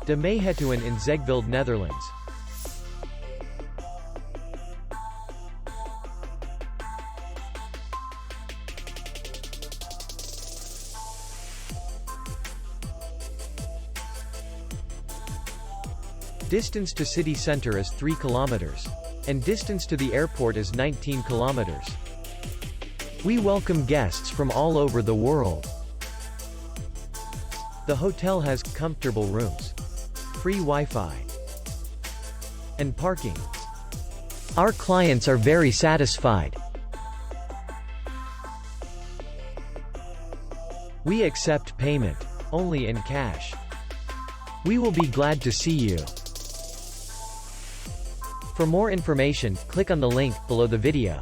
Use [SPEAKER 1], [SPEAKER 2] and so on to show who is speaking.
[SPEAKER 1] De Meijetuin in Zegveld, Netherlands. Distance to city center is 3 kilometers. And distance to the airport is 19 kilometers. We welcome guests from all over the world. The hotel has comfortable rooms, free Wi-Fi, and parking. Our clients are very satisfied. We accept payment only in cash. We will be glad to see you. For more information, click on the link below the video.